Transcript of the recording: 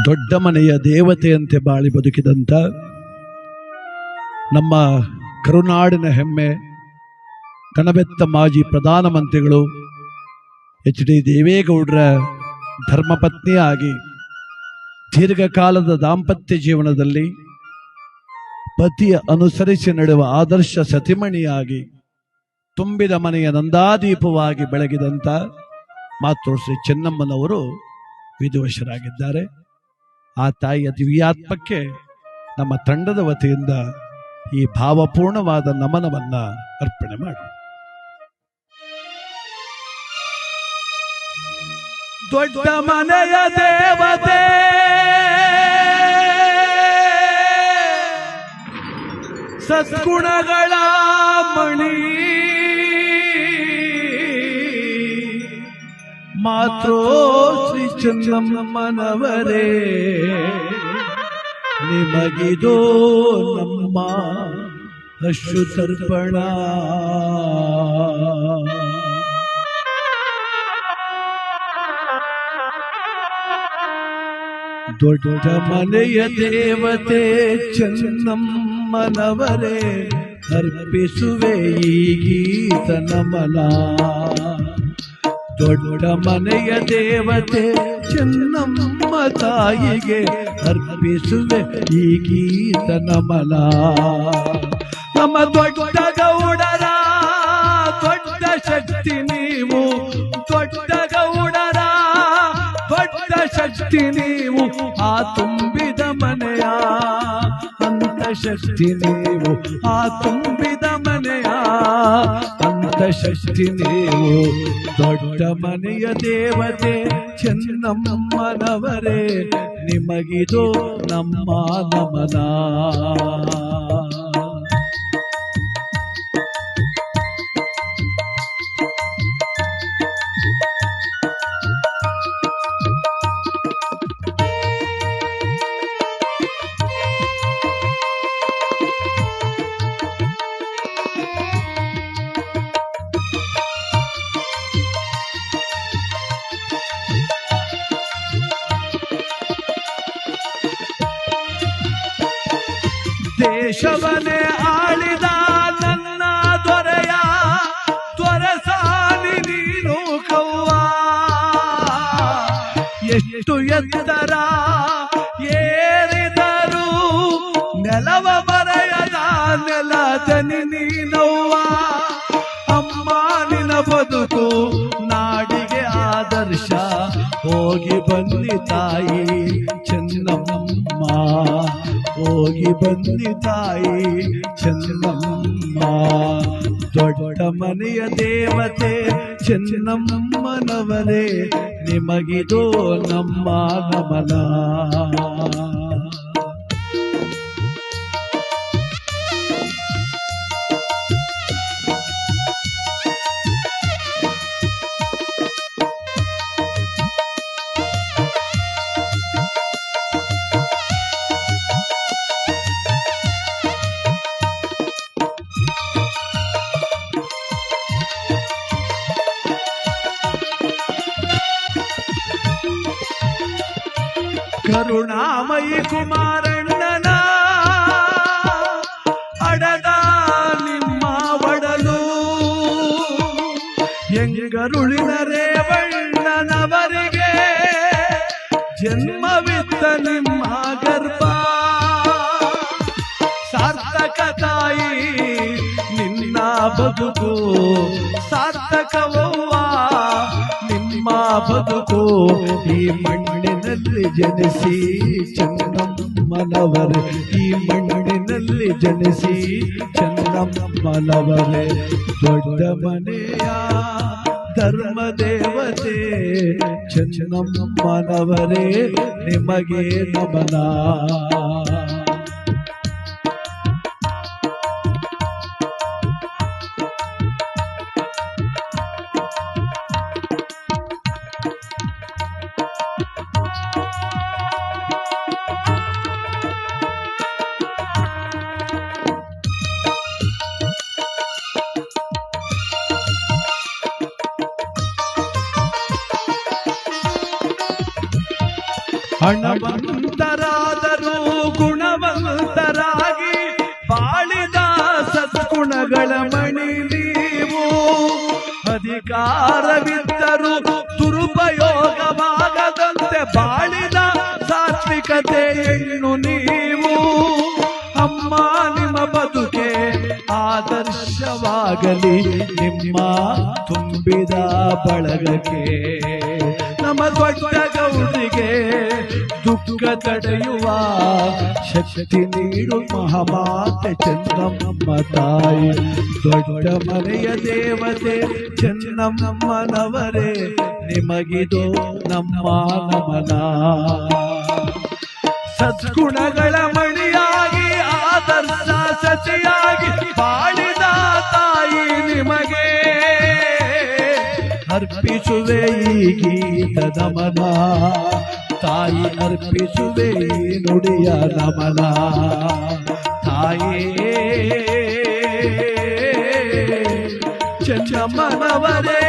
ದೊಡ್ಡ ಮನೆಯ ದೇವತೆಯಂತೆ ಬಾಳಿ ಬದುಕಿದಂಥ ನಮ್ಮ ಕರುನಾಡಿನ ಹೆಮ್ಮೆ ಕಣಬೆತ್ತ ಮಾಜಿ ಪ್ರಧಾನಮಂತ್ರಿಗಳು HD ದೇವೇಗೌಡರ ಧರ್ಮಪತ್ನಿಯಾಗಿ ದೀರ್ಘಕಾಲದ ದಾಂಪತ್ಯ ಜೀವನದಲ್ಲಿ ಪತಿಯ ಅನುಸರಿಸಿ ನಡೆಯುವ ಆದರ್ಶ ಸತಿಮಣಿಯಾಗಿ ತುಂಬಿದ ಮನೆಯ ನಂದಾದೀಪವಾಗಿ ಬೆಳಗಿದಂಥ ಮಾತೃಶ್ರೀ ಚೆನ್ನಮ್ಮನವರು ವಿಧಿವಶರಾಗಿದ್ದಾರೆ. ಆ ತಾಯಿಯ ದಿವ್ಯಾತ್ಮಕ್ಕೆ ನಮ್ಮ ತಂಡದ ವತಿಯಿಂದ ಈ ಭಾವಪೂರ್ಣವಾದ ನಮನವನ್ನ ಅರ್ಪಣೆ ಮಾಡಿ. ದೊಡ್ಡ ಮನೆಯ ದೇವತೆ ಸದ್ಗುಣಗಳ ಮಣಿ ಮಾತೃ ಶ್ರೀ ಚೆನ್ನಮ್ಮನವರೇ ನಿಮಗಿದೋ ನಮ್ಮ ಅಶ್ರುತರ್ಪಣ. ದೊಡ್ಡ ಮನೆಯ ದೇವತೆ ಚೆನ್ನಮ್ಮನವರೇ ಅರ್ಪಿಸುವೆ ಈ ಗೀತ ನಮನ. ದೊಡ್ಡ ಮನೆಯ ದೇವತೆ ಚೆನ್ನಮ್ಮ ತಾಯಿಗೆ ಅರ್ಪಿಸುವೆ ಈ ಗೀತ ನಮನ. ನಮ್ಮ ದೊಡ್ಡ ಗೌಡರ ದೊಡ್ಡ ಶಕ್ತಿ ನೀವು, ದೊಡ್ಡ ಗೌಡರ ದೊಡ್ಡ ಶಕ್ತಿ ನೀವು, ಆ ತುಂಬಿದ ಮನೆಯ ಅಂತ ಶಕ್ತಿ ನೀವು, ಆ ತುಂಬಿದ ಮನೆಯ ಅಂತ ಶಕ್ತಿ ನೀವು. ದೊಡ್ಡ ಮನೆಯ ದೇವತೆ ಚೆನ್ನಮ್ಮನವರೇ ನಿಮಗಿದು ನಮ್ಮ ನಮನ. ದೇಶವನ್ನೇ ಆಳಿದ ನನ್ನ ದೊರೆಯ ದೊರಸಾನಿ ನೀನು ಕವ್ವ. ಎಷ್ಟು ಎತ್ತರ ಏರಿದರು ನೆಲವ ಬರೆಯದ ನೆಲದನಿ ನೀನವ್ವ. ಅಮ್ಮ ನಿನ ಬದುಕು ನಾಡಿಗೆ ಆದರ್ಶ, ಹೋಗಿ ಬನ್ನಿ ತಾಯಿ ಚೆನ್ನಮ್ಮ, ಹೋಗಿ ಬನ್ನಿ ತಾಯಿ ಚೆನ್ನಮ್ಮ. ದೊಡ್ಡ ಮನೆಯ ದೇವತೆ ಚೆನ್ನಮ್ಮನವರೇ ನಿಮಗಿದು ನಮ್ಮ ನಮನ. ಕರುಣಾಮಯಿ ಕುಮಾರಣ್ಣನ ಅಡದ ನಿಮ್ಮ ಒಡಲು, ಎಂಗರುಳಿನ ರೇವಣ್ಣನವರಿಗೆ ಜನ್ಮವಿತ್ತ ನಿಮ್ಮ ಗರ್ಭ. ಸಾರ್ಥಕ ತಾಯಿ ನಿನ್ನ ಬದುಕು, ಸಾರ್ಥಕವವ್ವ ನಿಮ್ಮ ಬದುಕು. ಈ ಮಣ್ಣಿನಲ್ಲಿ ಜನಿಸಿ ಚೆನ್ನಮ್ಮನವರೇ, ಈ ಮಣ್ಣಿನಲ್ಲಿ ಜನಿಸಿ ಚೆನ್ನಮ್ಮನವರೇ. ದೊಡ್ಡ ಮನೆಯ ಧರ್ಮ ದೇವತೆ ಚೆನ್ನಮ್ಮನವರೇ ನಿಮಗೆ ನಮನ. ಹಣವಂತರಾದರೂ ಗುಣವಂತರಾಗಿ ಬಾಳಿದ ಸದ್ಗುಣಗಳ ಮಣಿ ನೀವು. ಅಧಿಕಾರವಿದ್ದರೂ ದುರುಪಯೋಗವಾಗದಂತೆ ಬಾಳಿದ ಸಾತ್ವಿಕತೆ ಹೆಣ್ಣು ನೀವು. ಅಮ್ಮ ನಿಮ್ಮ ಬದುಕೆ ಆದರ್ಶವಾಗಲಿ ನಿಮ್ಮ ತುಂಬಿದ ಬಳಗಕ್ಕೆ. ನಮ್ಮ ದೊಡ್ಡ ಗೌರಿಗೆ ದುಃಖ ತಡೆಯುವ ಶಕ್ತಿ ನೀಡು ಮಹಾಮಾತೆ ಚೆನ್ನಮ್ಮ ತಾಯಿ. ದೊಡ್ಡ ಮನೆಯ ದೇವತೆ ಚೆನ್ನಮ್ಮನವರೇ ನಿಮಗಿದು ನಮ್ಮ ನಮನ. ಸದ್ಗುಣಗಳ ಮಣಿಯಾಗಿ ಆದರ್ಶ ಸಚಿಯಾಗಿ ಬಾಳಿದ ತಾಯಿ ನಿಮಗೆ ಅರ್ಪಿಸುವೆ ಈ ಗೀತ ನಮನ. ತಾಯಿ ಅರ್ಪಿಸುವೆ ಈ ನುಡಿಯ ನಮನ. ತಾಯೇ ಚೆನ್ನಮ್ಮನವರೇ